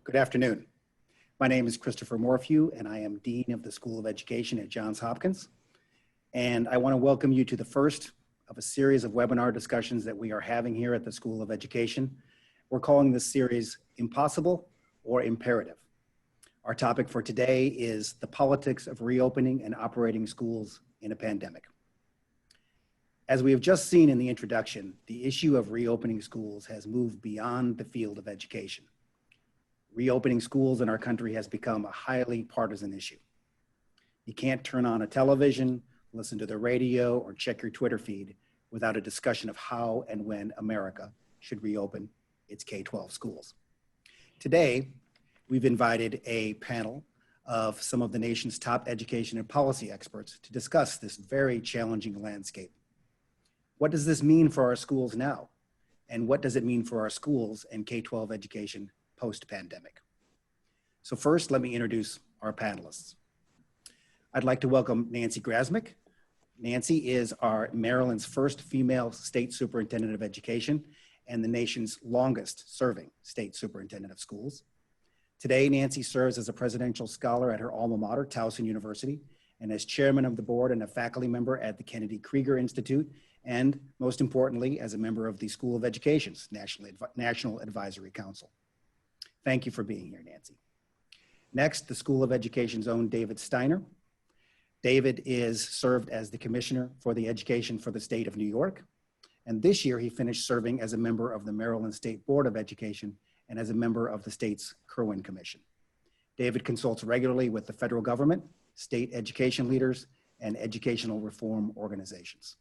Good afternoon. My name is Christopher Morphew, and I am Dean of the School of Education at Johns Hopkins. And I want to welcome you to the first of a series of webinar discussions that we are having here at the School of Education. We're calling this series Impossible or Imperative. Our topic for today is the politics of reopening and operating schools in a pandemic. As we have just seen in the introduction, the issue of reopening schools has moved beyond the field of education. Reopening schools in our country has become a highly partisan issue. You can't turn on a television, listen to the radio, or check your Twitter feed without a discussion of how and when America should reopen its K-12 schools. Today, we've invited a panel of some of the nation's top education and policy experts to discuss this very challenging landscape. What does this mean for our schools now? And what does it mean for our schools and K-12 education post-pandemic? So first, let me introduce our panelists. I'd like to welcome Nancy Grasmick. Nancy is our Maryland's first female state superintendent of education and the nation's longest serving state superintendent of schools. Today, Nancy serves as a presidential scholar at her alma mater, Towson University, and as chairman of the board and a faculty member at the Kennedy Krieger Institute, and most importantly, as a member of the School of Education's National Advisory Council. Thank you for being here, Nancy. Next, the School of Education's own David Steiner. David is served as the Commissioner for the Education for the State of New York. And this year he finished serving as a member of the Maryland State Board of Education and as a member of the state's Kirwan Commission. David consults regularly with the federal government, state education leaders, and educational reform organizations.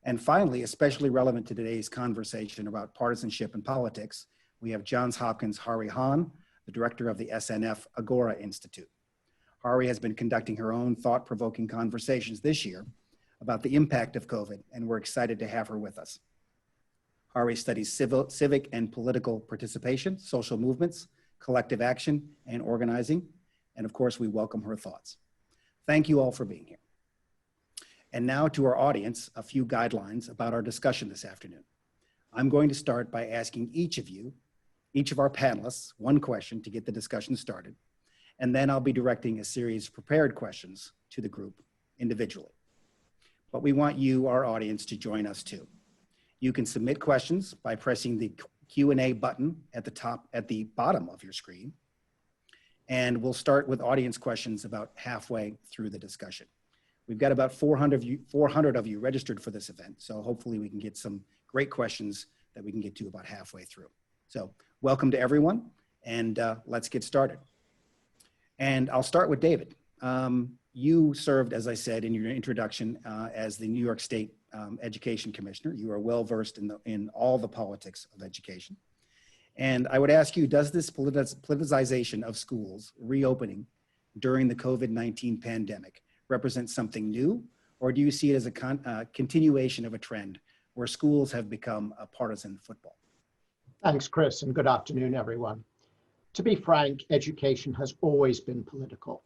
And finally, especially relevant to today's conversation about partisanship and politics, we have Johns Hopkins' Hari Hahn, the director of the SNF Agora Institute. Hari has been conducting her own thought-provoking conversations this year about the impact of COVID, and we're excited to have her with us. Hari studies civic and political participation, social movements, collective action, and organizing. And of course, we welcome her thoughts. Thank you all for being here. And now to our audience, a few guidelines about our discussion this afternoon. I'm going to start by asking each of our panelists, one question to get the discussion started. And then I'll be directing a series of prepared questions to the group individually. But we want you, our audience, to join us too. You can submit questions by pressing the Q&A button at the bottom of your screen. And we'll start with audience questions about halfway through the discussion. We've got about 400 of you registered for this event, so hopefully we can get some great questions that we can get to about halfway through. So welcome to everyone, and let's get started. And I'll start with David. You served, as I said in your introduction, as the New York State Education Commissioner. You are well versed in all the politics of education. And I would ask you, does this politicization of schools reopening during the COVID-19 pandemic represent something new, or do you see it as a continuation of a trend where schools have become a partisan football? Thanks, Chris, and good afternoon, everyone. To be frank, education has always been political.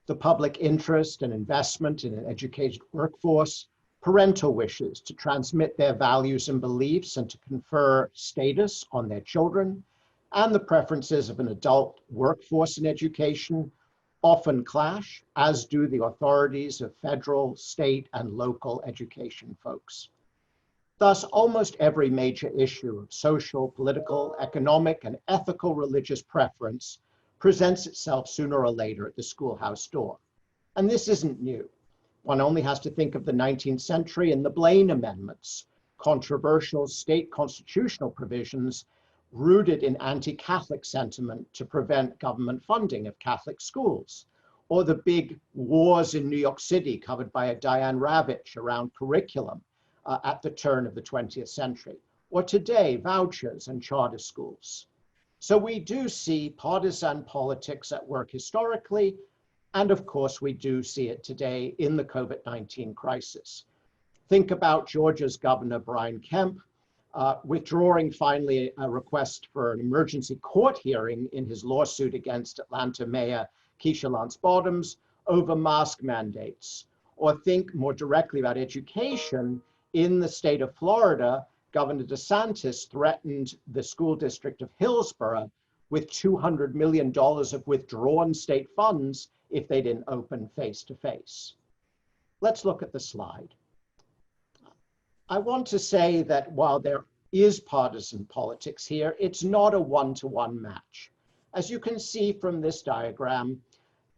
The public interest and investment in an educated workforce, parental wishes to transmit their values and beliefs and to confer status on their children, and the preferences of an adult workforce in education often clash, as do the authorities of federal, state, and local education folks. Thus, almost every major issue of social, political, economic, and ethical religious preference presents itself sooner or later at the schoolhouse door. And this isn't new. One only has to think of the 19th century and the Blaine Amendments, controversial state constitutional provisions rooted in anti-Catholic sentiment to prevent government funding of Catholic schools, or the big wars in New York City covered by Diane Ravitch around curriculum at the turn of the 20th century, or today, vouchers and charter schools. So we do see partisan politics at work historically, and of course we do see it today in the COVID-19 crisis. Think about Georgia's Governor Brian Kemp withdrawing finally a request for an emergency court hearing in his lawsuit against Atlanta Mayor Keisha Lance Bottoms over mask mandates. Or think more directly about education. In the state of Florida, Governor DeSantis threatened the school district of Hillsborough with $200 million of withdrawn state funds if they didn't open face-to-face. Let's look at the slide. I want to say that while there is partisan politics here, it's not a one-to-one match. As you can see from this diagram,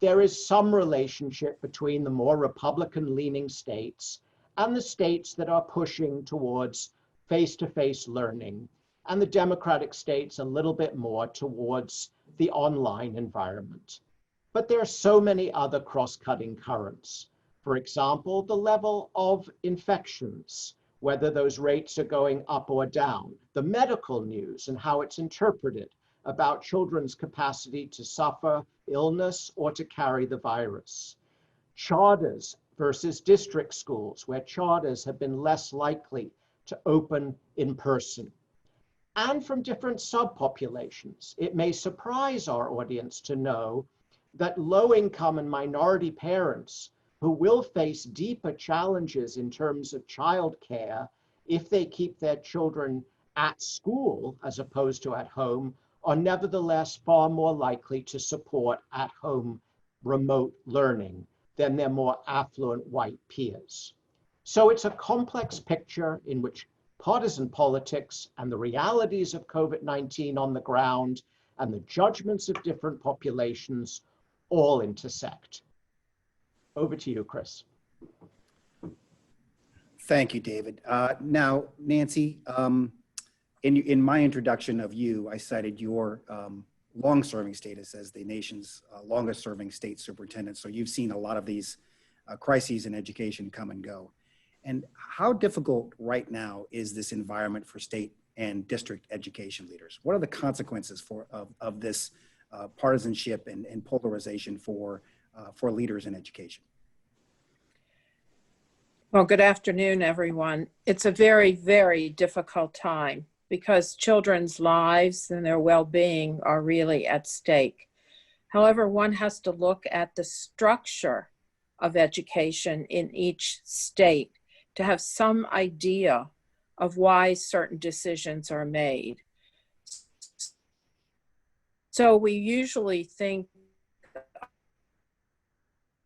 there is some relationship between the more Republican-leaning states and the states that are pushing towards face-to-face learning, and the Democratic states a little bit more towards the online environment. But there are so many other cross-cutting currents. For example, the level of infections, whether those rates are going up or down, the medical news and how it's interpreted about children's capacity to suffer illness or to carry the virus. Charters versus district schools, where charters have been less likely to open in person. And from different subpopulations. It may surprise our audience to know that low-income and minority parents who will face deeper challenges in terms of childcare if they keep their children at school as opposed to at home are nevertheless far more likely to support at-home remote learning than their more affluent white peers. So it's a complex picture in which partisan politics and the realities of COVID-19 on the ground and the judgments of different populations all intersect. Over to you, Chris. Thank you, David. Now, Nancy, in my introduction of you, I cited your long-serving status as the nation's longest-serving state superintendent. So you've seen a lot of these crises in education come and go. And how difficult right now is this environment for state and district education leaders? What are the consequences of this partisanship and polarization for leaders in education? Well, good afternoon, everyone. It's a very, very difficult time because children's lives and their well-being are really at stake. However, one has to look at the structure of education in each state to have some idea of why certain decisions are made. So we usually think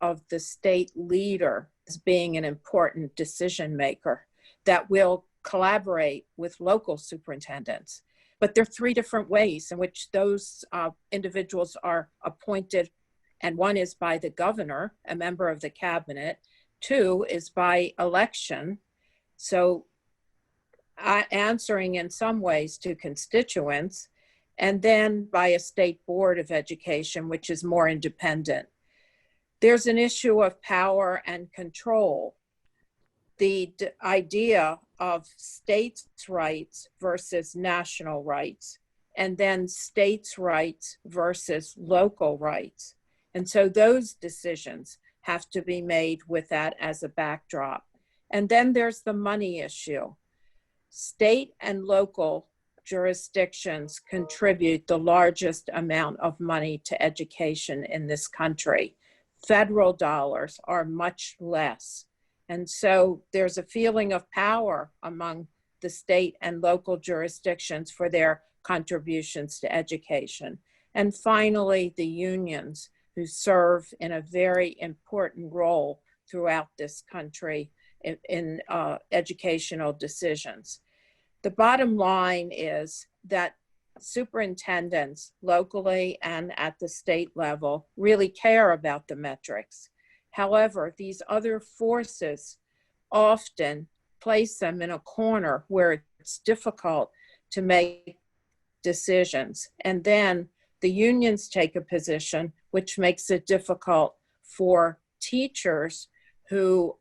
of the state leader as being an important decision maker that will collaborate with local superintendents. But there are three different ways in which those individuals are appointed, and one is by the governor, a member of the cabinet. Two is by election, so answering in some ways to constituents, and then by a state board of education, which is more independent. There's an issue of power and control. The idea of states' rights versus national rights, and then states' rights versus local rights. And so those decisions have to be made with that as a backdrop. And then there's the money issue. State and local jurisdictions contribute the largest amount of money to education in this country. Federal dollars are much less. And so there's a feeling of power among the state and local jurisdictions for their contributions to education. And finally, the unions, who serve in a very important role throughout this country in educational decisions. The bottom line is that superintendents locally and at the state level really care about the metrics. However, these other forces often place them in a corner where it's difficult to make decisions. And then the unions take a position which makes it difficult for teachers who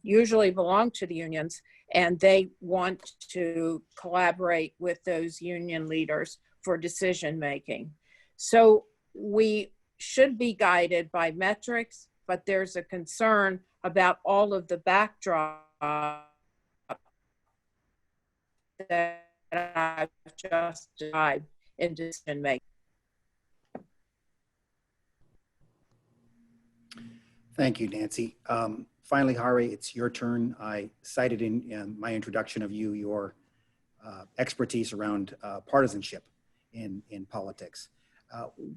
usually belong to the unions, and they want to collaborate with those union leaders for decision making. So we should be guided by metrics, but there's a concern about all of the backdrop that I've just described in decision making. Thank you, Nancy. Finally, Hari, it's your turn. I cited in my introduction of you your expertise around partisanship in politics.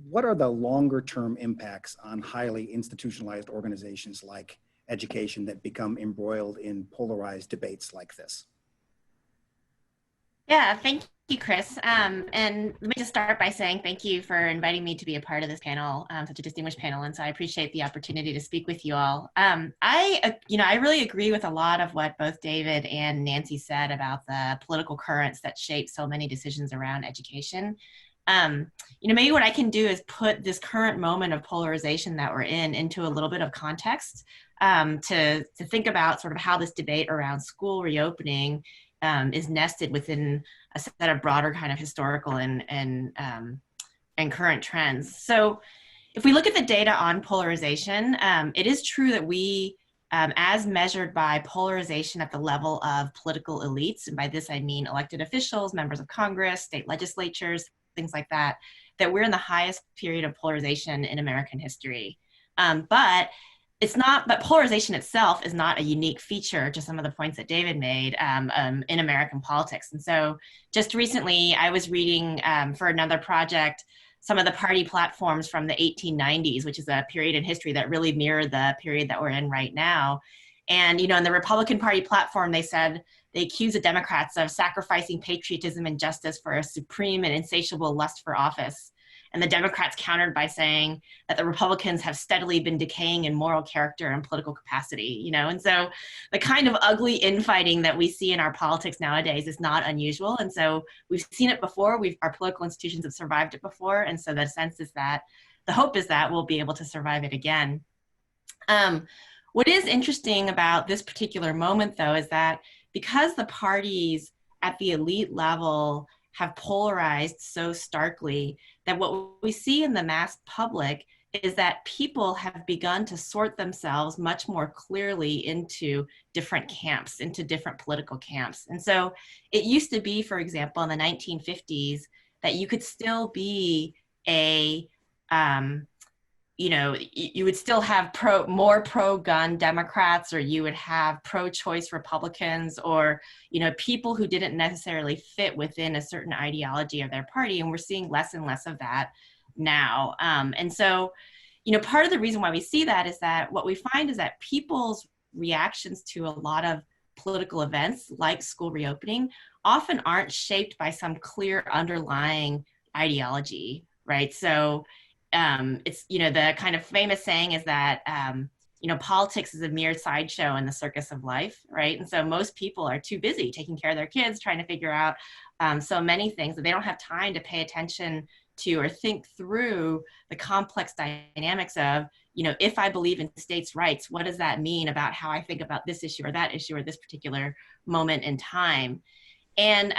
what are the longer term impacts on highly institutionalized organizations like education that become embroiled in polarized debates like this? Yeah, thank you, Chris. And let me just start by saying thank you for inviting me to be a part of this panel, such a distinguished panel. And so I appreciate the opportunity to speak with you all. I really agree with a lot of what both David and Nancy said about the political currents that shape so many decisions around education. Maybe what I can do is put this current moment of polarization that we're in into a little bit of context to think about sort of how this debate around school reopening is nested within a set of broader kind of historical and current trends. So if we look at the data on polarization, it is true that we, as measured by polarization at the level of political elites, and by this I mean elected officials, members of Congress, state legislatures, things like that, that we're in the highest period of polarization in American history. But polarization itself is not a unique feature to some of the points that David made in American politics. And so just recently I was reading for another project some of the party platforms from the 1890s, which is a period in history that really mirrored the period that we're in right now. And, in the Republican Party platform, they said they accused the Democrats of sacrificing patriotism and justice for a supreme and insatiable lust for office. And the Democrats countered by saying that the Republicans have steadily been decaying in moral character and political capacity, And so the kind of ugly infighting that we see in our politics nowadays is not unusual. And so we've seen it before. Our political institutions have survived it before. And so the hope is that we'll be able to survive it again. What is interesting about this particular moment, though, is that because the parties at the elite level have polarized so starkly, that what we see in the mass public is that people have begun to sort themselves much more clearly into different camps, into different political camps. And so it used to be, for example, in the 1950s, that you could still be you would still have more pro-gun Democrats, or you would have pro-choice Republicans, or, people who didn't necessarily fit within a certain ideology of their party. And we're seeing less and less of that now. And so, part of the reason why we see that is that what we find is that people's reactions to a lot of political events like school reopening often aren't shaped by some clear underlying ideology, right? So it's, the kind of famous saying is that, politics is a mere sideshow in the circus of life, right? And so most people are too busy taking care of their kids, trying to figure out so many things that they don't have time to pay attention to or think through the complex dynamics of, if I believe in states' rights, what does that mean about how I think about this issue or that issue or this particular moment in time? And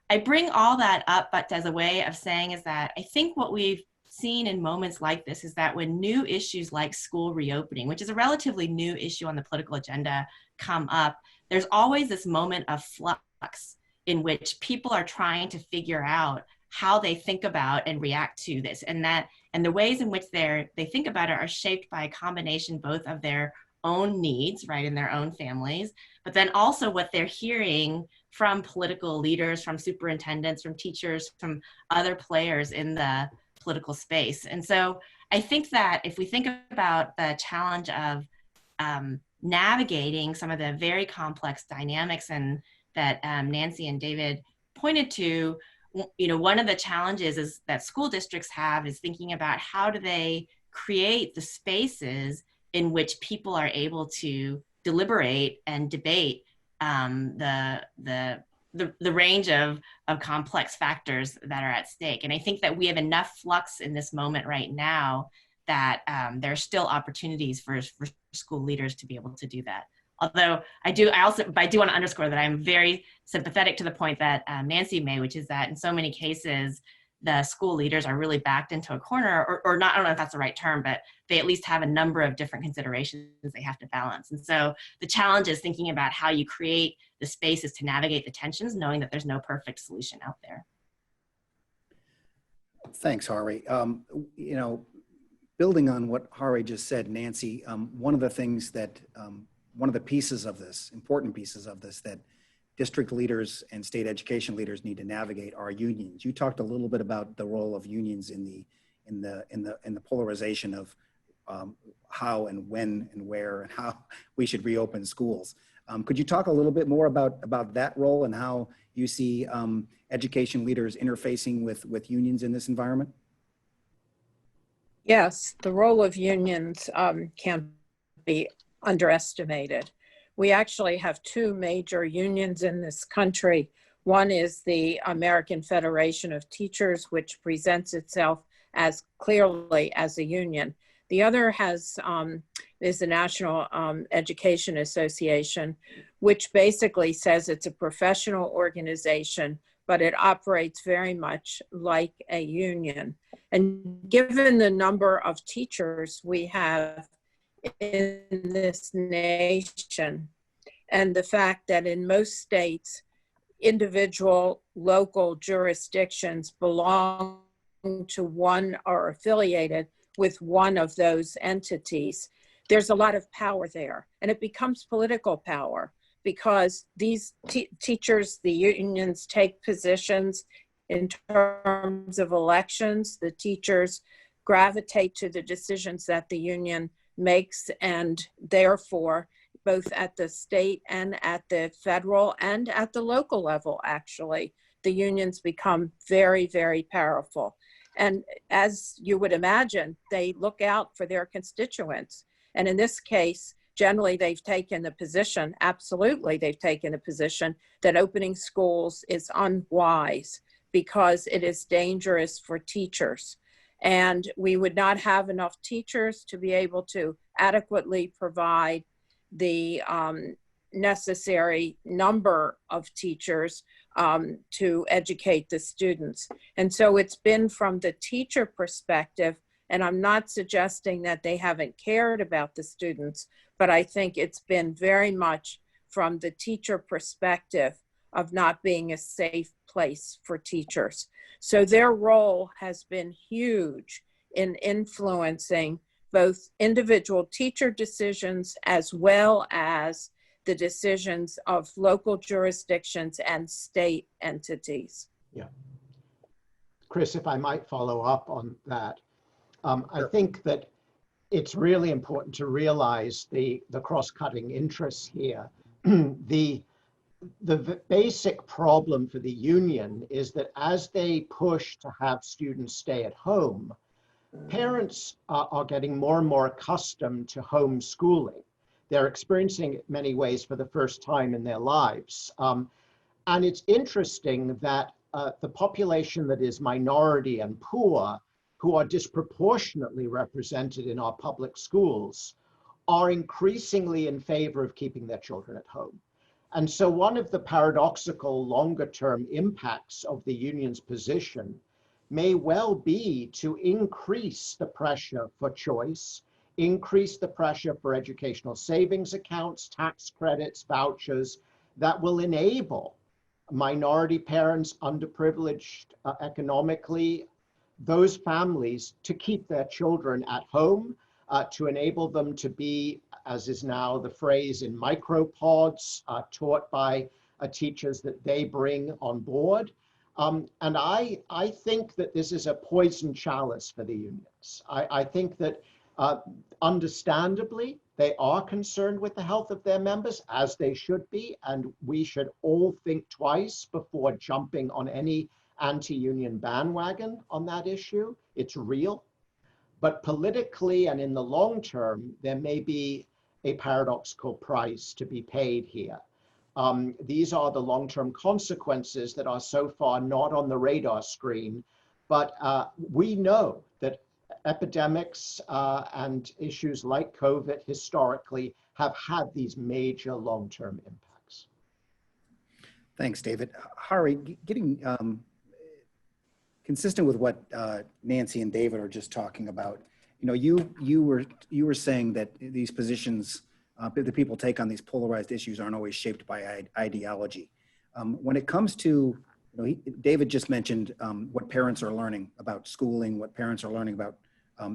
I bring all that up, but as a way of saying is that I think what we've seen in moments like this is that when new issues like school reopening, which is a relatively new issue on the political agenda, come up, there's always this moment of flux in which people are trying to figure out how they think about and react to this, and the ways in which they think about it are shaped by a combination both of their own needs, right, in their own families, but then also what they're hearing from political leaders, from superintendents, from teachers, from other players in the political space. And so I think that if we think about the challenge of navigating some of the very complex dynamics and that Nancy and David pointed to, one of the challenges is that school districts have is thinking about how do they create the spaces in which people are able to deliberate and debate the range of complex factors that are at stake. And I think that we have enough flux in this moment right now that there are still opportunities for school leaders to be able to do that. Although I do want to underscore that I'm very sympathetic to the point that Nancy made, which is that in so many cases, the school leaders are really backed into a corner, or not, I don't know if that's the right term, but they at least have a number of different considerations they have to balance. And so the challenge is thinking about how you create the spaces to navigate the tensions, knowing that there's no perfect solution out there. Thanks, Hari. Building on what Hari just said, Nancy, one of the things that, one of the pieces of this, important pieces of this that district leaders and state education leaders need to navigate are unions. You talked a little bit about the role of unions in the in the polarization of how and when and where and how we should reopen schools. Could you talk a little bit more about that role and how you see education leaders interfacing with unions in this environment? Yes, the role of unions can't be underestimated. We actually have two major unions in this country. One is the American Federation of Teachers, which presents itself as clearly as a union. The other is the National Education Association, which basically says it's a professional organization, but it operates very much like a union. And given the number of teachers we have in this nation, and the fact that in most states, individual local jurisdictions belong to one or affiliated with one of those entities, there's a lot of power there. And it becomes political power because these teachers, the unions take positions in terms of elections. The teachers gravitate to the decisions that the union makes, and therefore, both at the state and at the federal and at the local level, actually, the unions become very, very powerful. And as you would imagine, they look out for their constituents. And in this case, generally they've taken the position, absolutely they've taken a position that opening schools is unwise because it is dangerous for teachers. And we would not have enough teachers to be able to adequately provide the necessary number of teachers to educate the students. And so it's been from the teacher perspective, and I'm not suggesting that they haven't cared about the students, but I think it's been very much from the teacher perspective of not being a safe place for teachers. So their role has been huge in influencing both individual teacher decisions as well as the decisions of local jurisdictions and state entities. Yeah. Chris, if I might follow up on that, I think that it's really important to realize the cross-cutting interests here. The basic problem for the union is that as they push to have students stay at home, parents are getting more and more accustomed to homeschooling. They're experiencing it in many ways for the first time in their lives. And it's interesting that the population that is minority and poor, who are disproportionately represented in our public schools, are increasingly in favor of keeping their children at home. And so one of the paradoxical longer-term impacts of the union's position may well be to increase the pressure for choice, increase the pressure for educational savings accounts, tax credits, vouchers that will enable minority parents, underprivileged economically, those families to keep their children at home, to enable them to be, as is now the phrase, in micropods, taught by teachers that they bring on board. And I think that this is a poison chalice for the unions. I think that understandably, they are concerned with the health of their members, as they should be, and we should all think twice before jumping on any anti-union bandwagon on that issue. It's real. But politically and in the long term, there may be a paradoxical price to be paid here. These are the long-term consequences that are so far not on the radar screen, but we know that epidemics and issues like COVID historically have had these major long-term impacts. Thanks, David. Hari, getting consistent with what Nancy and David are just talking about, you know, you were saying that these positions the people take on these polarized issues aren't always shaped by ideology. When it comes to, you know, David just mentioned what parents are learning about schooling, what parents are learning about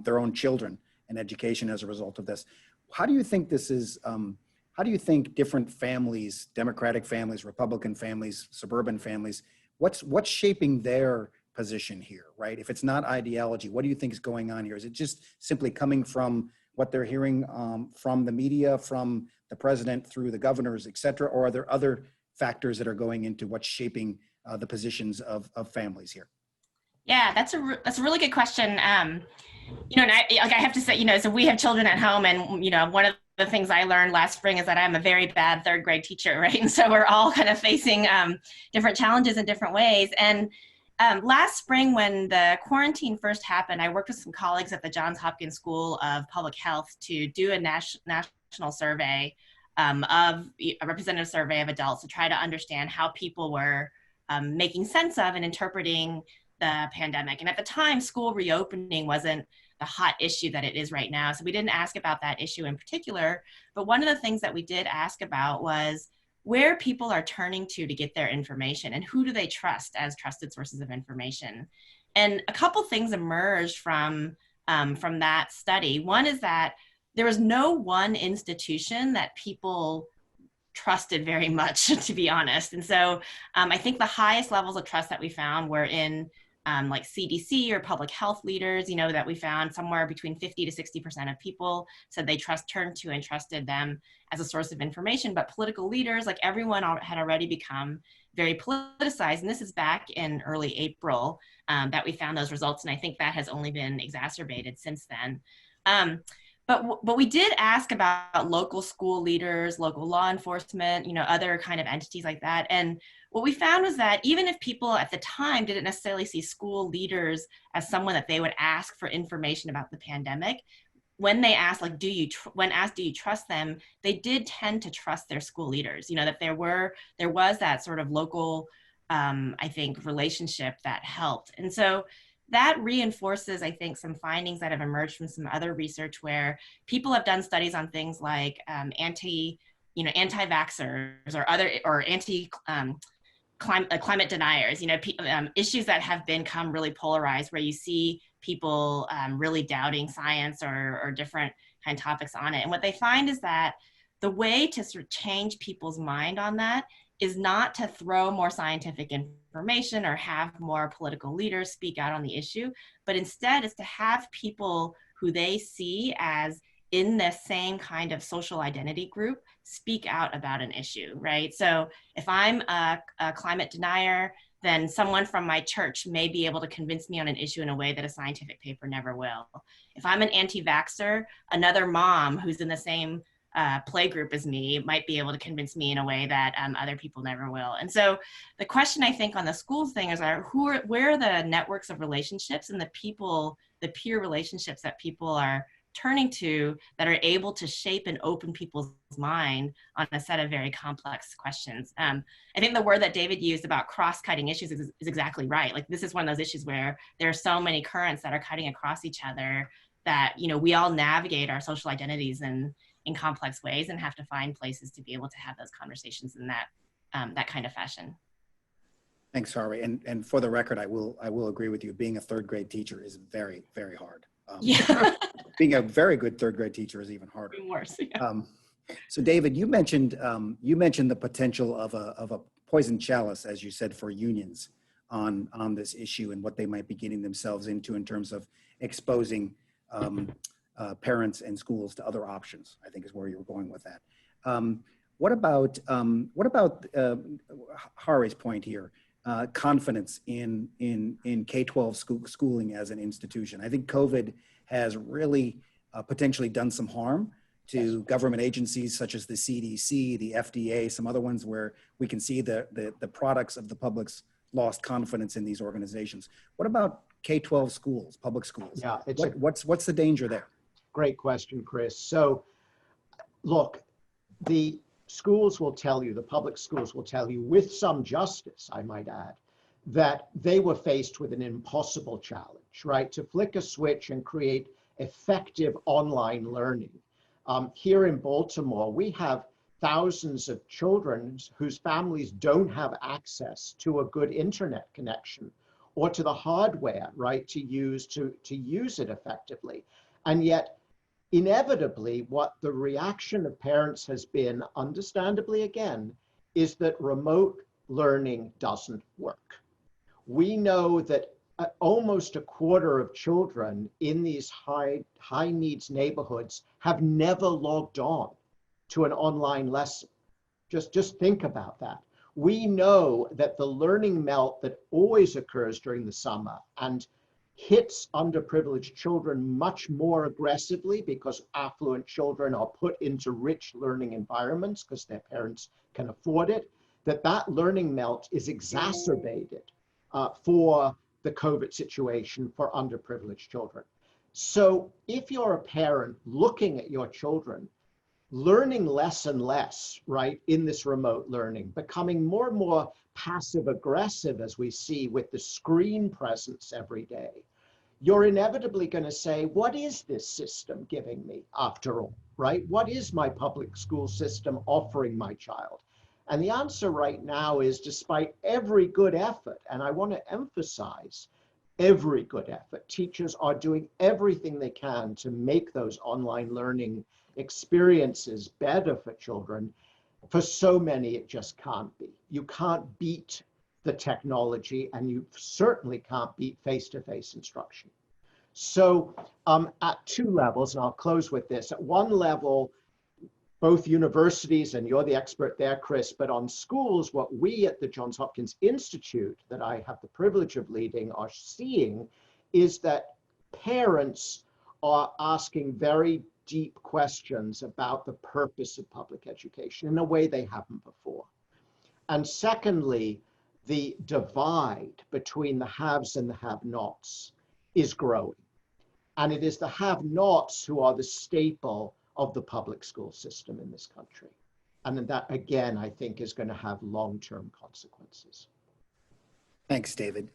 their own children and education as a result of this. How do you think this is, how do you think different families, Democratic families, Republican families, suburban families, what's shaping their position here, right? If it's not ideology, what do you think is going on here? Is it just simply coming from what they're hearing from the media, from the president through the governors, et cetera, or are there other factors that are going into what's shaping the positions of families here? Yeah, that's a really good question. And I have to say, so we have children at home, and one of the things I learned last spring is that I'm a very bad third grade teacher, right? And so we're all kind of facing different challenges in different ways. And last spring, when the quarantine first happened, I worked with some colleagues at the Johns Hopkins School of Public Health to do a national survey of a representative survey of adults to try to understand how people were making sense of and interpreting the pandemic. And at the time, school reopening wasn't the hot issue that it is right now. So we didn't ask about that issue in particular. But one of the things that we did ask about was where people are turning to get their information and who do they trust as trusted sources of information. And a couple things emerged from that study. One is that there was no one institution that people trusted very much, to be honest. And so I think the highest levels of trust that we found were in like CDC or public health leaders, that we found somewhere between 50 to 60% of people said they turned to and trusted them as a source of information. But political leaders, like everyone had already become very politicized. And this is back in early April that we found those results. And I think that has only been exacerbated since then. But we did ask about local school leaders, local law enforcement, other kind of entities like that. And what we found was that even if people at the time didn't necessarily see school leaders as someone that they would ask for information about the pandemic, when they asked, like, do you trust them, they did tend to trust their school leaders, that there was that sort of local, I think, relationship that helped. And so that reinforces, I think, some findings that have emerged from some other research where people have done studies on things like anti-vaxxers or climate deniers, issues that have become really polarized, where you see people really doubting science or different kind of topics on it. And what they find is that the way to sort of change people's mind on that is not to throw more scientific information or have more political leaders speak out on the issue, but instead is to have people who they see as in the same kind of social identity group speak out about an issue, right? So if I'm a climate denier, then someone from my church may be able to convince me on an issue in a way that a scientific paper never will. If I'm an anti-vaxxer, another mom who's in the same play group as me might be able to convince me in a way that other people never will. And so the question, I think, on the schools thing is where are the networks of relationships and the peer relationships that people are turning to that are able to shape and open people's mind on a set of very complex questions. I think the word that David used about cross-cutting issues is exactly right. Like, this is one of those issues where there are so many currents that are cutting across each other that, we all navigate our social identities in complex ways and have to find places to be able to have those conversations in that kind of fashion. Thanks, Harvey. And for the record, I will agree with you. Being a third grade teacher is very, very hard. Yeah. Being a very good third grade teacher is even harder. Even worse. Yeah. So David, you mentioned the potential of a poison chalice, as you said, for unions on this issue and what they might be getting themselves into in terms of exposing parents and schools to other options, I think is where you were going with that. What about Hari's point here? Confidence in K-12 schooling as an institution. I think COVID has really potentially done some harm to government agencies such as the CDC, the FDA, some other ones where we can see the products of the public's lost confidence in these organizations. What about K-12 schools, public schools? Yeah, what's the danger there? Great question, Chris. So look, the schools will tell you, the public schools will tell you, with some justice, I might add, that they were faced with an impossible challenge, right? To flick a switch and create effective online learning. Here in Baltimore, we have thousands of children whose families don't have access to a good internet connection or to the hardware, right, to use it effectively. And yet, inevitably, what the reaction of parents has been, understandably again, is that remote learning doesn't work. We know that almost a quarter of children in these high needs neighborhoods have never logged on to an online lesson. Just think about that. We know that the learning melt that always occurs during the summer and hits underprivileged children much more aggressively because affluent children are put into rich learning environments because their parents can afford it, that learning melt is exacerbated for the COVID situation for underprivileged children. So if you're a parent looking at your children, learning less and less, right, in this remote learning, becoming more and more passive aggressive as we see with the screen presence every day, you're inevitably going to say, what is this system giving me after all, right? What is my public school system offering my child? And the answer right now is, despite every good effort, and I want to emphasize every good effort, teachers are doing everything they can to make those online learning experiences better for children. For so many, it just can't be. You can't beat the technology, and you certainly can't beat face-to-face instruction. So at two levels, and I'll close with this, at one level, both universities, and you're the expert there, Chris, but on schools, what we at the Johns Hopkins Institute that I have the privilege of leading are seeing is that parents are asking very deep questions about the purpose of public education in a way they haven't before. And secondly, the divide between the haves and the have-nots is growing. And it is the have-nots who are the staple of the public school system in this country. And that, again, I think is going to have long-term consequences. Thanks, David.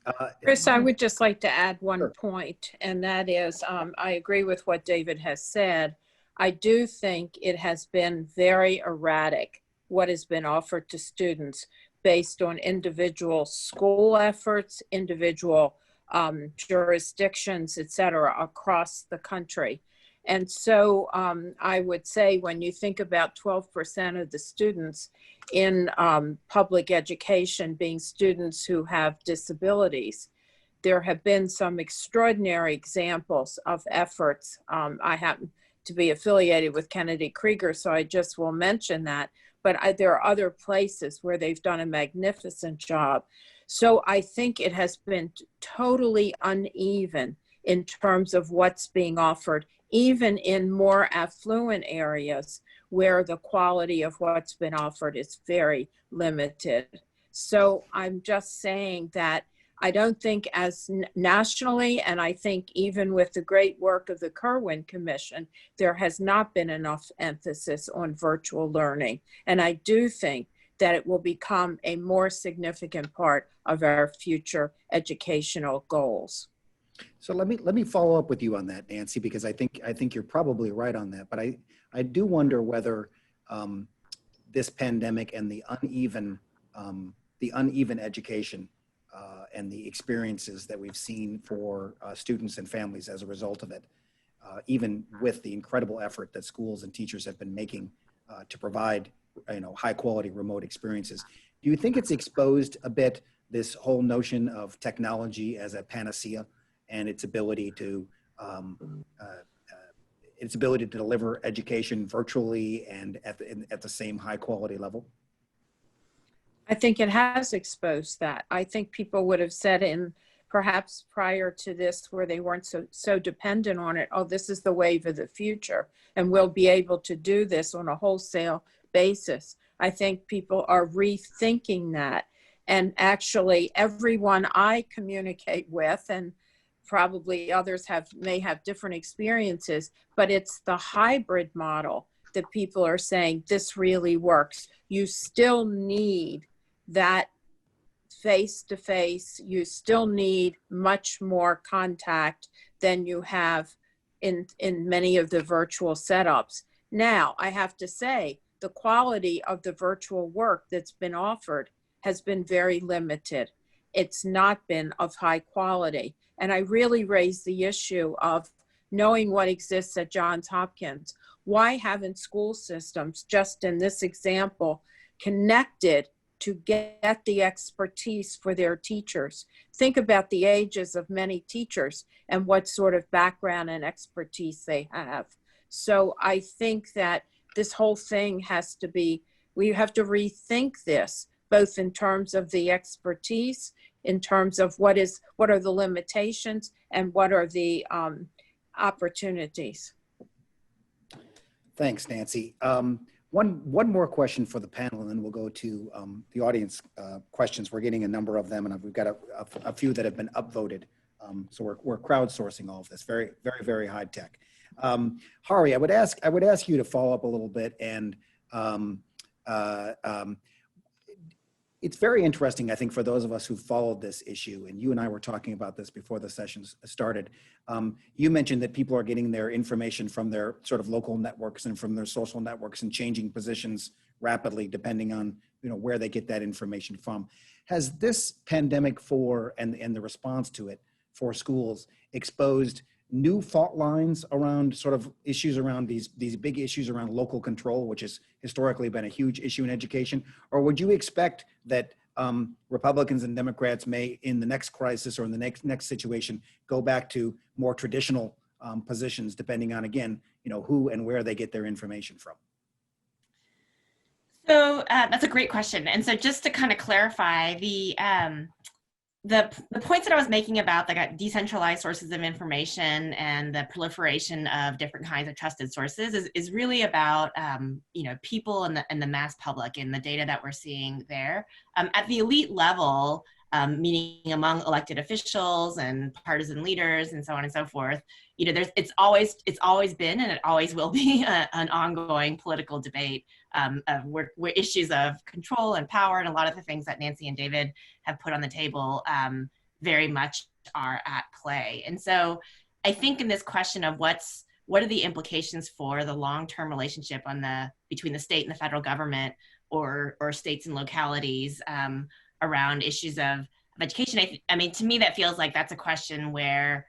Chris, I would just like to add one Sure. point, and that is, I agree with what David has said. I do think it has been very erratic what has been offered to students based on individual school efforts, individual jurisdictions, et cetera, across the country. And so I would say when you think about 12% of the students in public education being students who have disabilities, there have been some extraordinary examples of efforts. I happen to be affiliated with Kennedy Krieger, so I just will mention that. But there are other places where they've done a magnificent job. So I think it has been totally uneven in terms of what's being offered, even in more affluent areas where the quality of what's been offered is very limited. So I'm just saying that I don't think as nationally, and I think even with the great work of the Kirwan Commission, there has not been enough emphasis on virtual learning. And I do think that it will become a more significant part of our future educational goals. So let me follow up with you on that, Nancy, because I think you're probably right on that. But I do wonder whether this pandemic and the uneven education and the experiences that we've seen for students and families as a result of it, even with the incredible effort that schools and teachers have been making to provide, high quality remote experiences. Do you think it's exposed a bit this whole notion of technology as a panacea and its ability to deliver education virtually and at the same high quality level? I think it has exposed that. I think people would have said in perhaps prior to this where they weren't so dependent on it, oh, this is the wave of the future and we'll be able to do this on a wholesale basis. I think people are rethinking that. And actually everyone I communicate with, and probably others may have different experiences, but it's the hybrid model that people are saying this really works. You still need that face-to-face, you still need much more contact than you have in many of the virtual setups. Now, I have to say, the quality of the virtual work that's been offered has been very limited. It's not been of high quality. And I really raise the issue of knowing what exists at Johns Hopkins. Why haven't school systems, just in this example, connected to get the expertise for their teachers. Think about the ages of many teachers and what sort of background and expertise they have. So I think that this whole thing has to be, we have to rethink this, both in terms of the expertise, in terms of what are the limitations, and what are the opportunities. Thanks, Nancy. One more question for the panel, and then we'll go to the audience questions. We're getting a number of them, and we've got a few that have been upvoted. So we're crowdsourcing all of this. Very, very, very high tech. Hari, I would ask you to follow up a little bit, and it's very interesting, I think, for those of us who followed this issue, and you and I were talking about this before the sessions started. You mentioned that people are getting their information from their sort of local networks and from their social networks and changing positions rapidly depending on where they get that information from. Has this pandemic and the response to it for schools exposed new fault lines around sort of issues around these big issues around local control, which has historically been a huge issue in education? Or would you expect that Republicans and Democrats may, in the next crisis or in the next situation, go back to more traditional positions, depending on, again, who and where they get their information from? So that's a great question. And so just to kind of clarify, the points that I was making about the decentralized sources of information and the proliferation of different kinds of trusted sources is really about people and the mass public and the data that we're seeing there. At the elite level, meaning among elected officials and partisan leaders and so on and so forth, it's always been and it always will be an ongoing political debate where issues of control and power and a lot of the things that Nancy and David have put on the table very much are at play. And so I think in this question of what are the implications for the long-term relationship between the state and the federal government or states and localities around issues of education, I mean, to me, that feels like that's a question where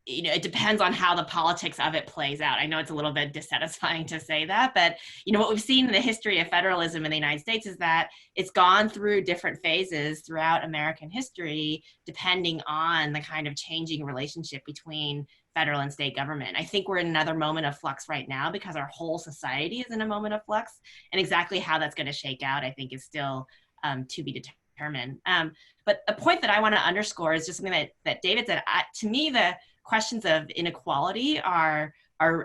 it depends on how the politics of it plays out. I know it's a little bit dissatisfying to say that, but what we've seen in the history of federalism in the United States is that it's gone through different phases throughout American history, depending on the kind of changing relationship between federal and state government. I think we're in another moment of flux right now because our whole society is in a moment of flux, and exactly how that's going to shake out, I think, is still to be determined. But a point that I want to underscore is just something that David said. To me, the questions of inequality are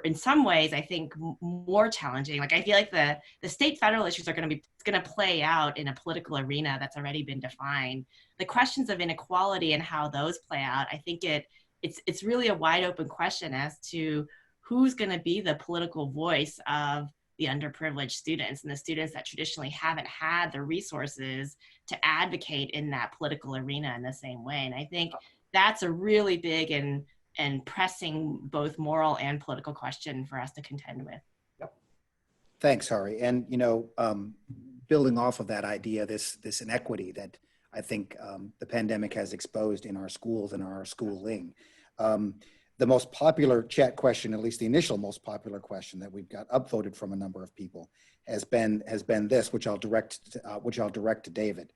in some ways, I think, more challenging. Like, I feel like the state federal issues are going to play out in a political arena that's already been defined. The questions of inequality and how those play out, I think it's really a wide open question as to who's going to be the political voice of the underprivileged students and the students that traditionally haven't had the resources to advocate in that political arena in the same way. And I think that's a really big and pressing both moral and political question for us to contend with. Yep. Thanks, Hari. And, building off of that idea, this inequity that I think the pandemic has exposed in our schools and our schooling. The most popular chat question, at least the initial most popular question that we've got upvoted from a number of people, has been this, which I'll direct to David.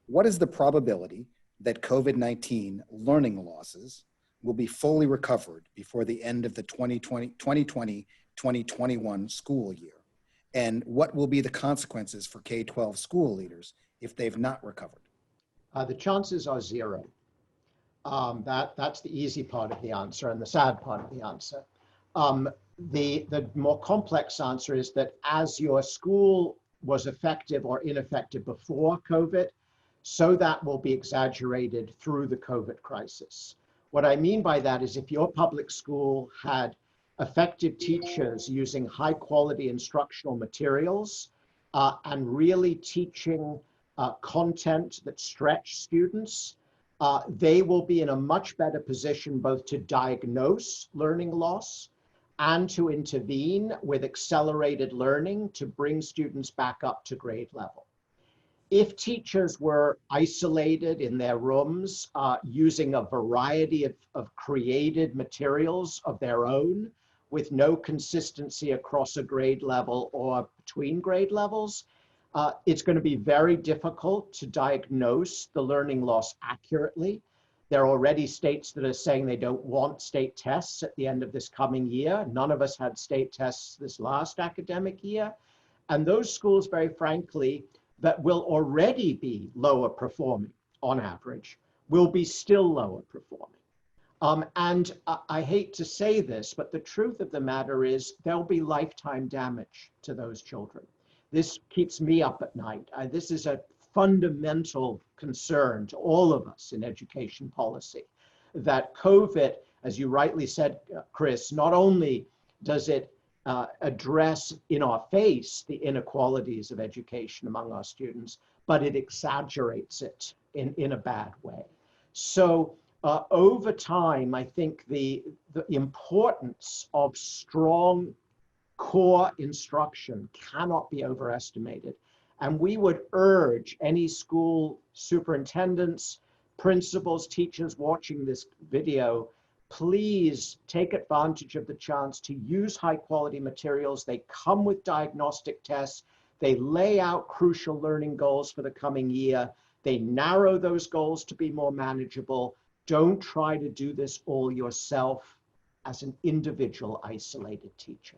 What is the probability that COVID-19 learning losses will be fully recovered before the end of the 2020-2021 school year? And what will be the consequences for K-12 school leaders if they've not recovered? The chances are zero. That's the easy part of the answer and the sad part of the answer. The more complex answer is that as your school was effective or ineffective before COVID, so that will be exaggerated through the COVID crisis. What I mean by that is if your public school had effective teachers using high quality instructional materials and really teaching content that stretch students, they will be in a much better position both to diagnose learning loss and to intervene with accelerated learning to bring students back up to grade level. If teachers were isolated in their rooms using a variety of created materials of their own with no consistency across a grade level or between grade levels, It's going to be very difficult to diagnose the learning loss accurately. There are already states that are saying they don't want state tests at the end of this coming year. None of us had state tests this last academic year. And those schools, very frankly, that will already be lower performing on average, will be still lower performing. I hate to say this, but the truth of the matter is there'll be lifetime damage to those children. This keeps me up at night. This is a fundamental concern to all of us in education policy, that COVID, as you rightly said, Chris, not only does it address in our face the inequalities of education among our students, but it exaggerates it in a bad way. So over time, I think the importance of strong core instruction cannot be overestimated. And we would urge any school superintendents, principals, teachers watching this video, please take advantage of the chance to use high quality materials. They come with diagnostic tests. They lay out crucial learning goals for the coming year. They narrow those goals to be more manageable. Don't try to do this all yourself as an individual isolated teacher.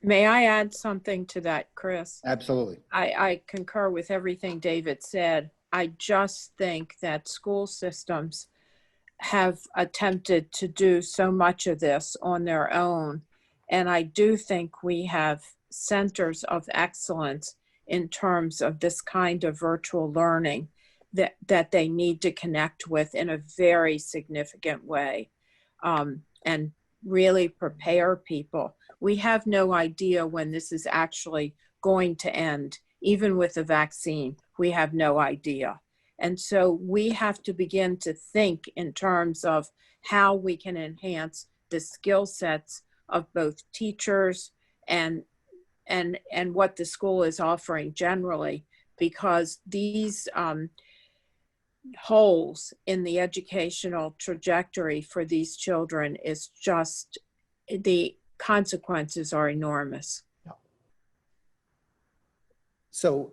May I add something to that, Chris? Absolutely. I concur with everything David said. I just think that school systems have attempted to do so much of this on their own. And I do think we have centers of excellence in terms of this kind of virtual learning that they need to connect with in a very significant way, and really prepare people. We have no idea when this is actually going to end. Even with the vaccine, we have no idea. And so we have to begin to think in terms of how we can enhance the skill sets of both teachers and what the school is offering generally, because these holes in the educational trajectory for these children is just, the consequences are enormous. So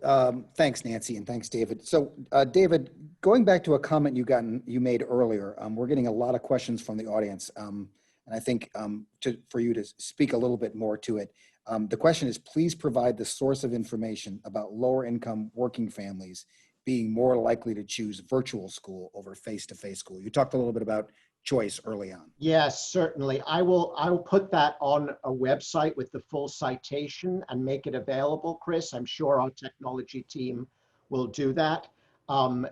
thanks, Nancy, and thanks, David. So David, going back to a comment you made earlier, we're getting a lot of questions from the audience, and I think for you to speak a little bit more to it. The question is, please provide the source of information about lower income working families being more likely to choose virtual school over face-to-face school. You talked a little bit about choice early on. Yes, certainly. I will put that on a website with the full citation and make it available, Chris. I'm sure our technology team will do that.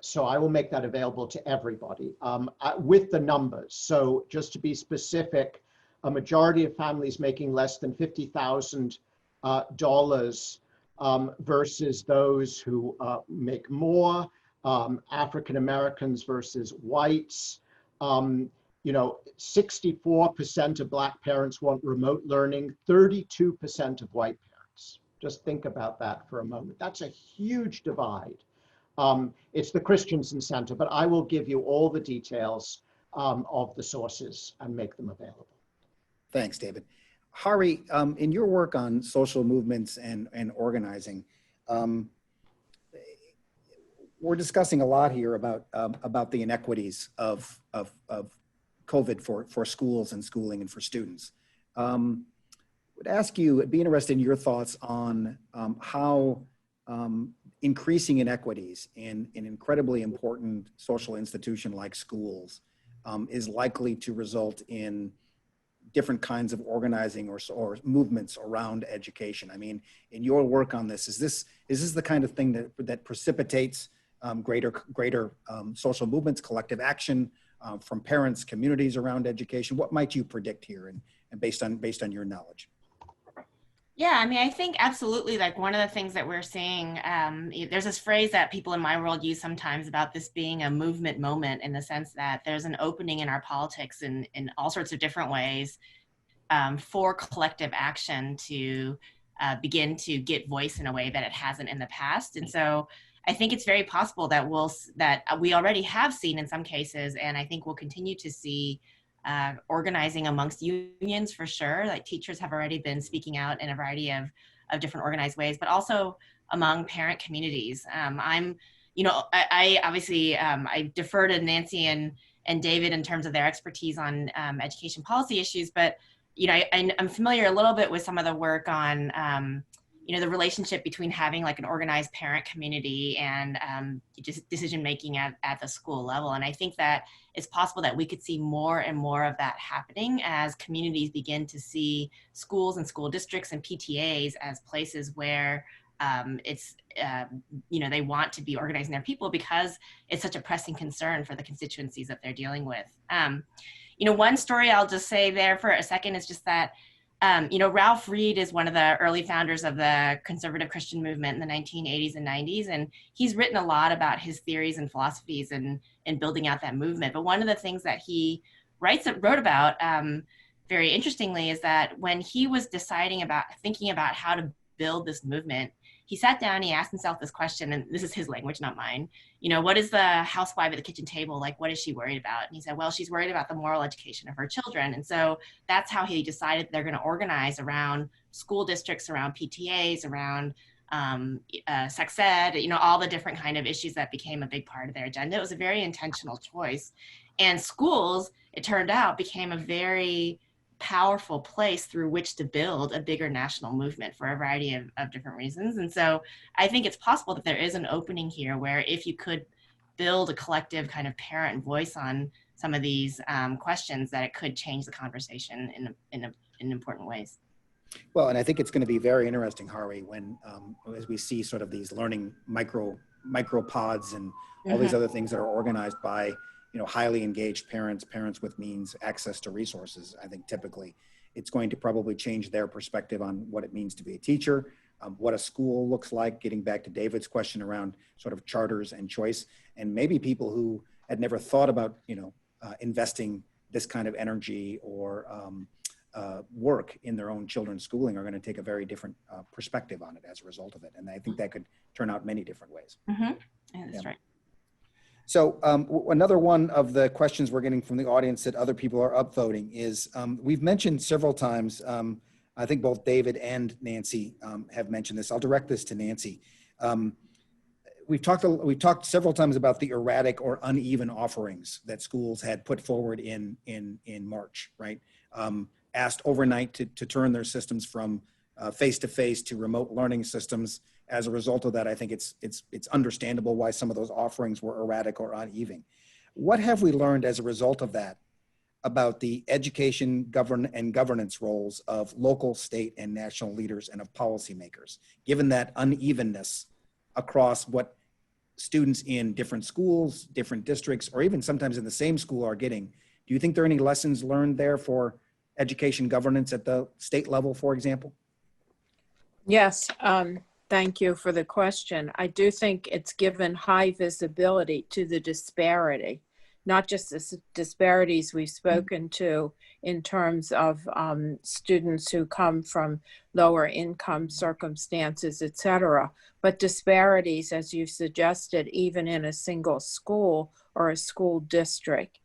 So I will make that available to everybody with the numbers. So just to be specific, a majority of families making less than $50,000 versus those who make more, African Americans versus whites. 64% of Black parents want remote learning, 32% of white parents. Just think about that for a moment. That's a huge divide. It's the Christensen Center, but I will give you all the details of the sources and make them available. Thanks, David. Hari, in your work on social movements and organizing, we're discussing a lot here about the inequities of COVID for schools and schooling and for students. Would ask you, I'd be interested in your thoughts on how increasing inequities in an incredibly important social institution like schools is likely to result in different kinds of organizing or movements around education. I mean, in your work on this, is this the kind of thing that precipitates greater social movements, collective action from parents, communities around education? What might you predict here, and based on your knowledge? Yeah, I mean, I think absolutely, like one of the things that we're seeing, there's this phrase that people in my world use sometimes about this being a movement moment, in the sense that there's an opening in our politics in all sorts of different ways for collective action to begin to get voice in a way that it hasn't in the past. And so I think it's very possible that we already have seen in some cases, and I think we'll continue to see organizing amongst unions for sure. Like teachers have already been speaking out in a variety of different organized ways, but also among parent communities. I obviously, I defer to Nancy and David in terms of their expertise on education policy issues, but I'm familiar a little bit with some of the work on the relationship between having like an organized parent community and just decision making at the school level. And I think that it's possible that we could see more and more of that happening as communities begin to see schools and school districts and PTAs as places where they want to be organizing their people because it's such a pressing concern for the constituencies that they're dealing with. One story I'll just say there for a second is just that, Ralph Reed is one of the early founders of the conservative Christian movement in the 1980s and 90s. And he's written a lot about his theories and philosophies and building out that movement. But one of the things that he wrote about very interestingly is that when he was thinking about how to build this movement, he sat down, he asked himself this question, and this is his language, not mine. What is the housewife at the kitchen table? Like, what is she worried about? And he said, well, she's worried about the moral education of her children. And so that's how he decided they're going to organize around school districts, around PTAs, around sex ed, all the different kind of issues that became a big part of their agenda. It was a very intentional choice. And schools, it turned out, became a very powerful place through which to build a bigger national movement for a variety of different reasons. And so I think it's possible that there is an opening here where if you could build a collective kind of parent voice on some of these questions, that it could change the conversation in important ways. Well, and I think it's going to be very interesting, Harvey, when as we see sort of these learning micropods and all these other things that are organized by highly engaged parents with means, access to resources. I think typically it's going to probably change their perspective on what it means to be a teacher, what a school looks like, getting back to David's question around sort of charters and choice, and maybe people who had never thought about, investing this kind of energy or work in their own children's schooling are going to take a very different perspective on it as a result of it. And I think that could turn out many different ways. Yeah, that's right. So another one of the questions we're getting from the audience that other people are upvoting is, we've mentioned several times, I think both David and Nancy have mentioned this. I'll direct this to Nancy. We've talked several times about the erratic or uneven offerings that schools had put forward in March, right? Asked overnight to turn their systems from face-to-face to remote learning systems. As a result of that, I think it's understandable why some of those offerings were erratic or uneven. What have we learned as a result of that about the education, governance roles of local, state, and national leaders and of policymakers, given that unevenness across what students in different schools, different districts, or even sometimes in the same school are getting? Do you think there are any lessons learned there for education governance at the state level, for example? Yes. Thank you for the question. I do think it's given high visibility to the disparity, not just the disparities we've spoken to in terms of students who come from lower income circumstances, et cetera, but disparities, as you've suggested, even in a single school or a school district.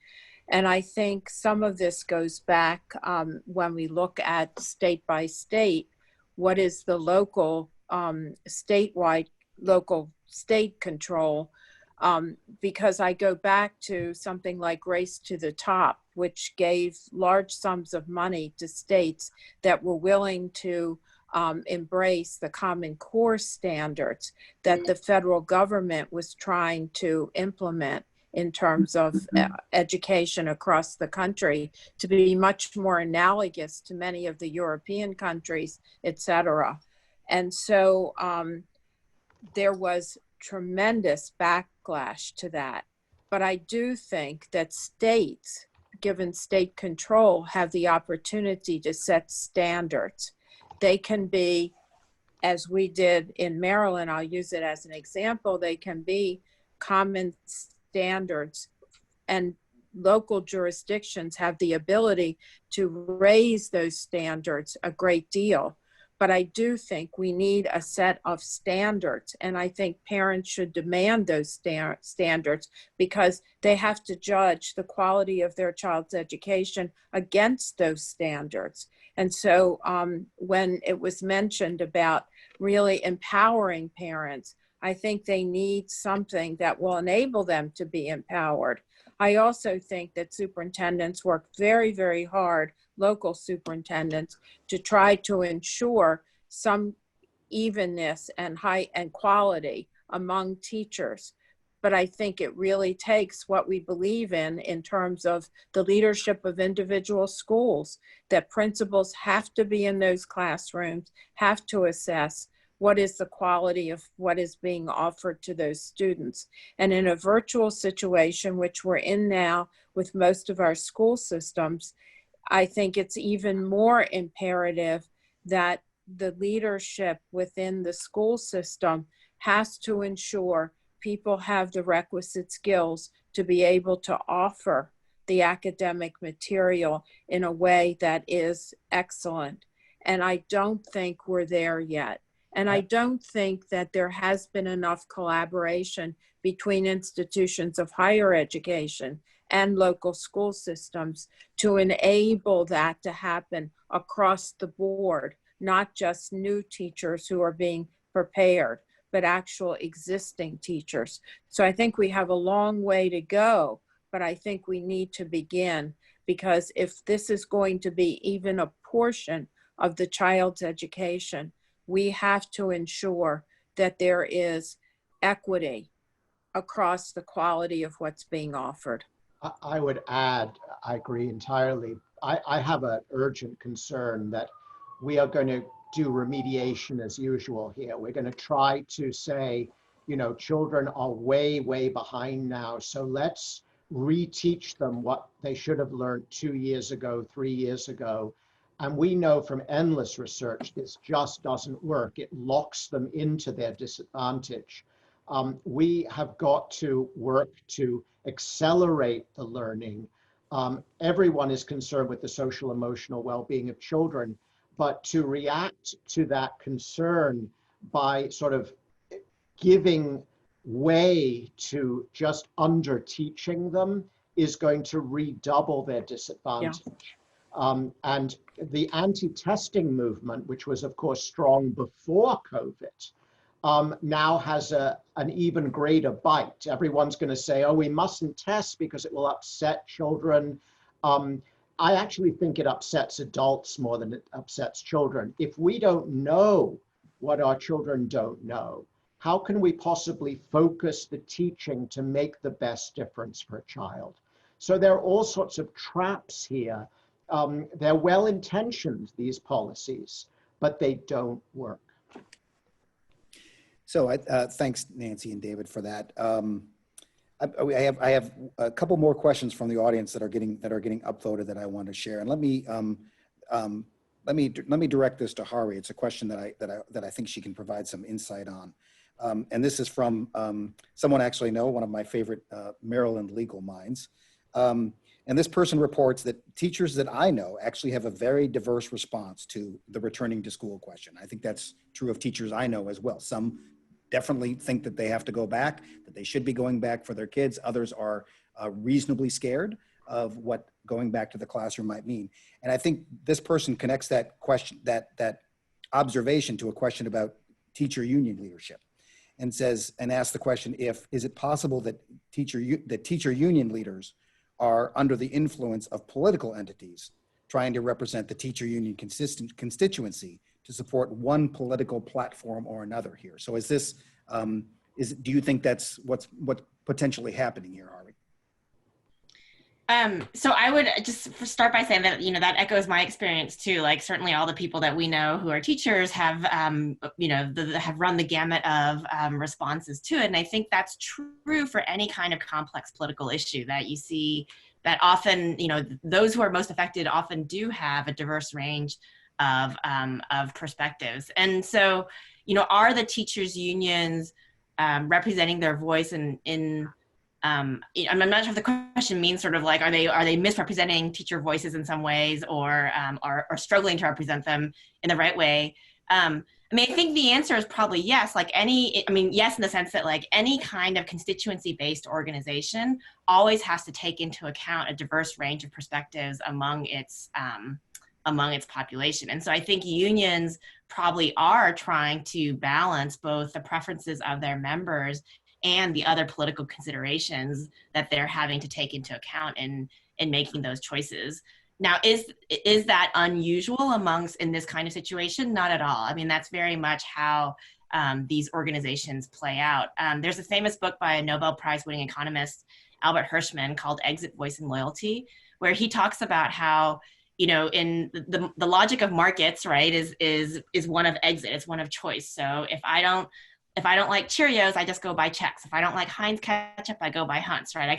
And I think some of this goes back when we look at state by state, what is the local statewide, local state control, because I go back to something like Race to the Top, which gave large sums of money to states that were willing to embrace the Common Core standards that the federal government was trying to implement in terms of education across the country to be much more analogous to many of the European countries, et cetera. And so there was tremendous backlash to that. But I do think that states, given state control, have the opportunity to set standards. They can be, as we did in Maryland, I'll use it as an example, they can be common standards, and local jurisdictions have the ability to raise those standards a great deal. But I do think we need a set of standards, and I think parents should demand those standards because they have to judge the quality of their child's education against those standards. And so when it was mentioned about really empowering parents. I think they need something that will enable them to be empowered. I also think that superintendents work very, very hard, local superintendents, to try to ensure some evenness and height and quality among teachers. But I think it really takes what we believe in terms of the leadership of individual schools, that principals have to be in those classrooms, have to assess what is the quality of what is being offered to those students. And in a virtual situation, which we're in now with most of our school systems, I think it's even more imperative that the leadership within the school system has to ensure people have the requisite skills to be able to offer the academic material in a way that is excellent. And I don't think we're there yet. And I don't think that there has been enough collaboration between institutions of higher education and local school systems to enable that to happen across the board, not just new teachers who are being prepared, but actual existing teachers. So I think we have a long way to go, but I think we need to begin, because if this is going to be even a portion of the child's education, we have to ensure that there is equity across the quality of what's being offered. I would add, I agree entirely. I have an urgent concern that we are going to do remediation as usual here. We're going to try to say, you know, children are way, way behind now, so let's reteach them what they should have learned 2 years ago, 3 years ago. And we know from endless research, this just doesn't work. It locks them into their disadvantage. We have got to work to accelerate the learning. Everyone is concerned with the social emotional well-being of children, but to react to that concern by sort of giving way to just under teaching them is going to redouble their disadvantage. Yeah. And the anti-testing movement, which was of course strong before COVID, now has an even greater bite. Everyone's going to say, oh, we mustn't test because it will upset children. I actually think it upsets adults more than it upsets children. If we don't know what our children don't know, how can we possibly focus the teaching to make the best difference for a child? So there are all sorts of traps here. They're well-intentioned, these policies, but they don't work. So thanks, Nancy and David, for that. I have a couple more questions from the audience that are getting upvoted that I want to share, and let me direct this to Hari. It's a question that I think she can provide some insight on, and this is from someone I actually know, one of my favorite Maryland legal minds. And this person reports that teachers that I know actually have a very diverse response to the returning to school question. I think that's true of teachers I know as well. Some definitely think that they have to go back, that they should be going back for their kids. Others are reasonably scared of what going back to the classroom might mean. And I think this person connects that question, that observation, to a question about teacher union leadership, and asks the question: is it possible that teacher union leaders are under the influence of political entities trying to represent the teacher union constituency to support one political platform or another here? So is this, do you think that's what's potentially happening here, Ari? So I would just start by saying that, that echoes my experience too. Like, certainly all the people that we know who are teachers have, have run the gamut of responses to it. And I think that's true for any kind of complex political issue that you see, that often, those who are most affected often do have a diverse range of perspectives. And so, are the teachers' unions representing their voice in I'm not sure if the question means sort of like, are they misrepresenting teacher voices in some ways, or struggling to represent them in the right way? I think the answer is probably yes. Yes, in the sense that like any kind of constituency-based organization always has to take into account a diverse range of perspectives among its among its population. And so I think unions probably are trying to balance both the preferences of their members and the other political considerations that they're having to take into account in making those choices. Now, is that unusual in this kind of situation? Not at all. I mean, that's very much how these organizations play out. There's a famous book by a Nobel Prize winning economist, Albert Hirschman, called Exit, Voice, and Loyalty, where he talks about how, you know, in the logic of markets, right, is one of exit, it's one of choice. So if I don't like Cheerios, I just go buy Chex. If I don't like Heinz ketchup, I go buy Hunt's, right? I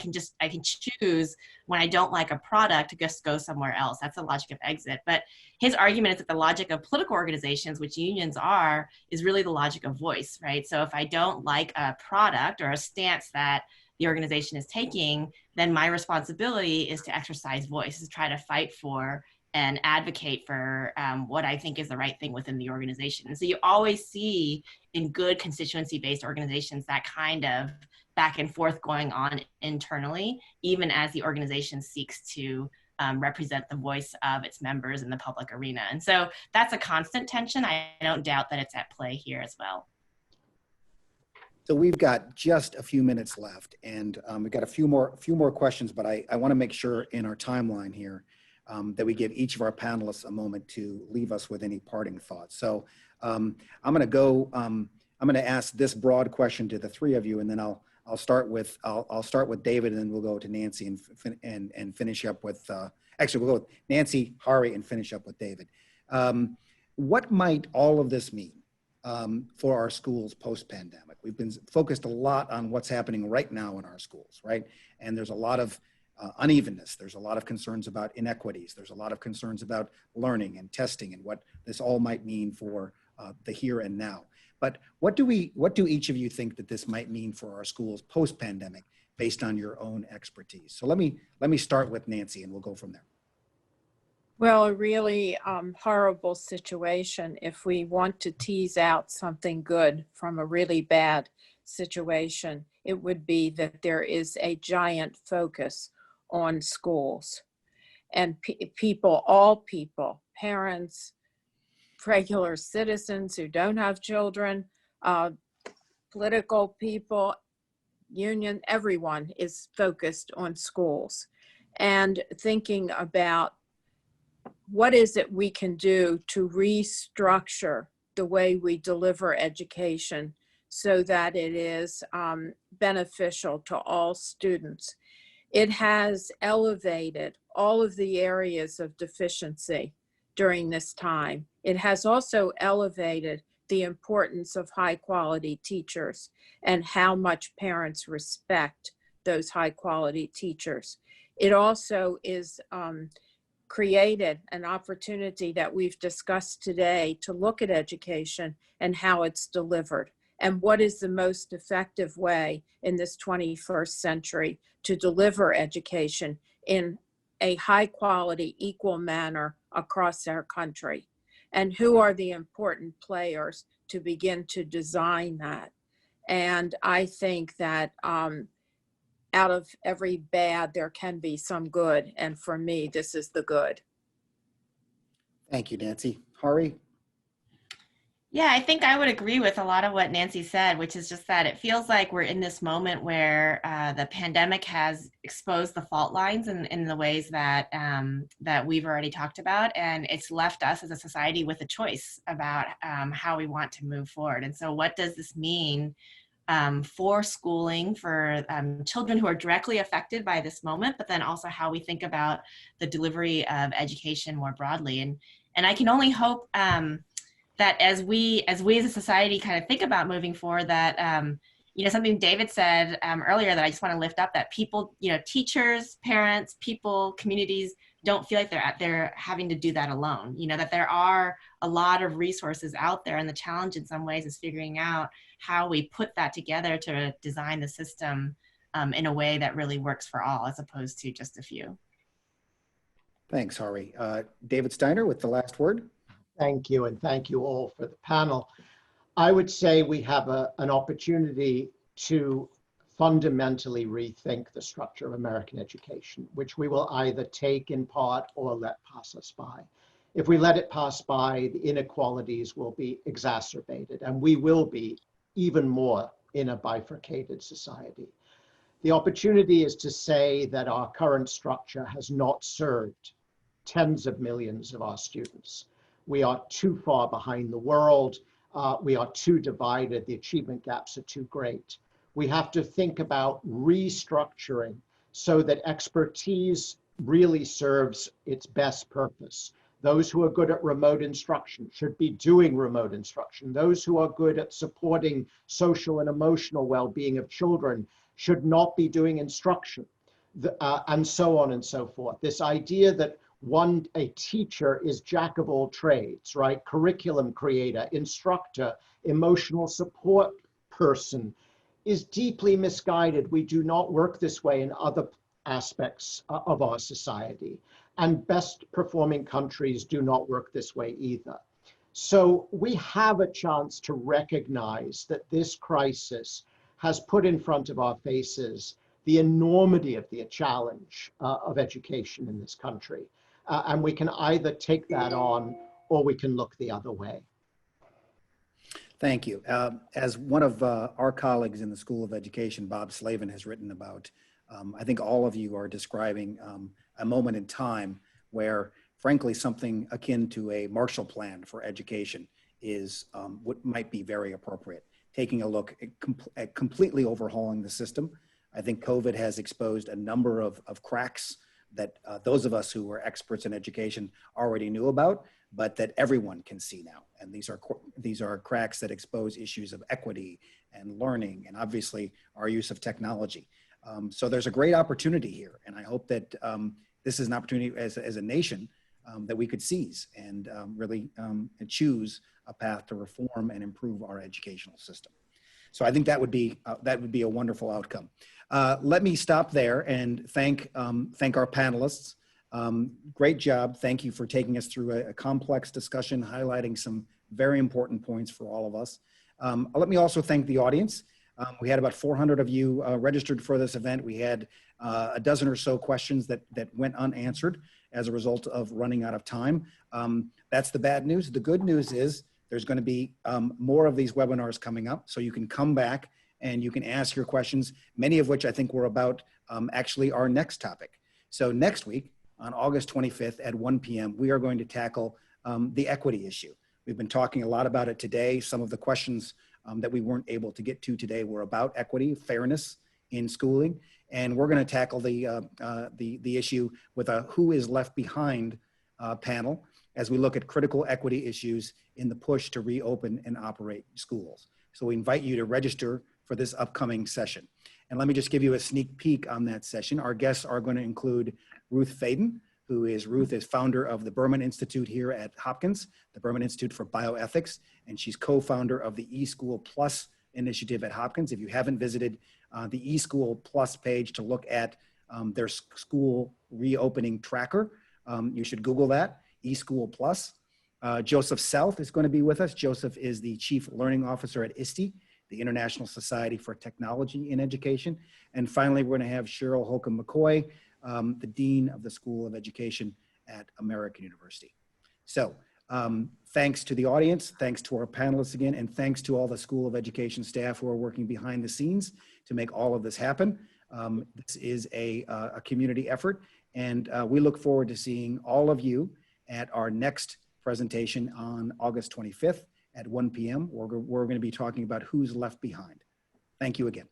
can choose when I don't like a product to just go somewhere else. That's the logic of exit. But his argument is that the logic of political organizations, which unions are, is really the logic of voice, right? So if I don't like a product or a stance that the organization is taking, then my responsibility is to exercise voice, is try to fight for and advocate for what I think is the right thing within the organization. And so you always see in good constituency-based organizations that kind of back and forth going on internally, even as the organization seeks to represent the voice of its members in the public arena. And so that's a constant tension. I don't doubt that it's at play here as well. So we've got just a few minutes left, and we've got a few more questions, but I want to make sure in our timeline here that we give each of our panelists a moment to leave us with any parting thoughts. So I'm going to ask this broad question to the three of you, and then I'll start with David, and then we'll go to Nancy and finish up with actually we'll go with Nancy, Hari, and finish up with David. What might all of this mean for our schools post-pandemic? We've been focused a lot on what's happening right now in our schools, right? And there's a lot of unevenness. There's a lot of concerns about inequities. There's a lot of concerns about learning and testing and what this all might mean for the here and now. But what do each of you think that this might mean for our schools post-pandemic based on your own expertise? So let me start with Nancy, and we'll go from there. Well, a really horrible situation. If we want to tease out something good from a really bad situation, it would be that there is a giant focus on schools and all people, parents, regular citizens who don't have children, political people, union, everyone is focused on schools and thinking about what is it we can do to restructure the way we deliver education so that it is beneficial to all students. It has elevated all of the areas of deficiency during this time. It has also elevated the importance of high quality teachers and how much parents respect those high quality teachers. It also is created an opportunity that we've discussed today to look at education and how it's delivered and what is the most effective way in this 21st century to deliver education in a high quality, equal manner across our country, and who are the important players to begin to design that. And I think that out of every bad, there can be some good. And for me, this is the good. Thank you, Nancy. Hari? Yeah, I think I would agree with a lot of what Nancy said, which is just that it feels like we're in this moment where the pandemic has exposed the fault lines in the ways that that we've already talked about, and it's left us as a society with a choice about how we want to move forward. And so what does this mean for schooling, for children who are directly affected by this moment, but then also how we think about the delivery of education more broadly. And I can only hope that as we as a society kind of think about moving forward, that something David said earlier that I just want to lift up, that people, teachers, parents, people, communities don't feel like they're having to do that alone. That there are a lot of resources out there, and the challenge in some ways is figuring out how we put that together to design the system in a way that really works for all, as opposed to just a few. Thanks, Hari. David Steiner with the last word. Thank you, and thank you all for the panel. I would say we have an opportunity to fundamentally rethink the structure of American education, which we will either take in part or let pass us by. If we let it pass by, the inequalities will be exacerbated, and we will be even more in a bifurcated society. The opportunity is to say that our current structure has not served tens of millions of our students. We are too far behind the world. We are too divided. The achievement gaps are too great. We have to think about restructuring so that expertise really serves its best purpose. Those who are good at remote instruction should be doing remote instruction. Those who are good at supporting social and emotional well-being of children should not be doing instruction, and so on and so forth. This idea that a teacher is jack of all trades, right? Curriculum creator, instructor, emotional support person is deeply misguided. We do not work this way in other aspects of our society. And best performing countries do not work this way either. So we have a chance to recognize that this crisis has put in front of our faces the enormity of the challenge of education in this country. And we can either take that on or we can look the other way. Thank you. As one of our colleagues in the School of Education, Bob Slavin, has written about, I think all of you are describing a moment in time where, frankly, something akin to a Marshall Plan for education is what might be very appropriate. Taking a look at completely overhauling the system. I think COVID has exposed a number of cracks that those of us who are experts in education already knew about, but that everyone can see now. And these are cracks that expose issues of equity and learning, and obviously our use of technology. So there's a great opportunity here, and I hope that this is an opportunity as a nation that we could seize and really choose a path to reform and improve our educational system. So I think that would be a wonderful outcome. Let me stop there and thank our panelists. Great job. Thank you for taking us through a complex discussion, highlighting some very important points for all of us. Let me also thank the audience. We had about 400 of you registered for this event. We had a dozen or so questions that went unanswered as a result of running out of time. That's the bad news. The good news is there's going to be more of these webinars coming up, so you can come back and you can ask your questions, many of which I think were about actually our next topic. So next week, on August 25th at 1 p.m., we are going to tackle the equity issue. We've been talking a lot about it today. Some of the questions that we weren't able to get to today were about equity, fairness in schooling, and we're going to tackle the issue with a who is left behind panel as we look at critical equity issues in the push to reopen and operate schools. So we invite you to register for this upcoming session. And let me just give you a sneak peek on that session. Our guests are going to include Ruth Faden, Ruth is founder of the Berman Institute here at Hopkins, the Berman Institute for Bioethics, and she's co-founder of the eSchool Plus initiative at Hopkins. If you haven't visited the eSchool Plus page to look at their school reopening tracker, you should Google that, eSchool Plus. Joseph South is going to be with us. Joseph is the Chief Learning Officer at ISTE, the International Society for Technology in Education. And finally, we're going to have Cheryl Holcomb-McCoy, the Dean of the School of Education at American University. So thanks to the audience, thanks to our panelists again, and thanks to all the School of Education staff who are working behind the scenes to make all of this happen. This is a community effort, and we look forward to seeing all of you at our next presentation on August 25th at 1 p.m. We're going to be talking about who's left behind. Thank you again.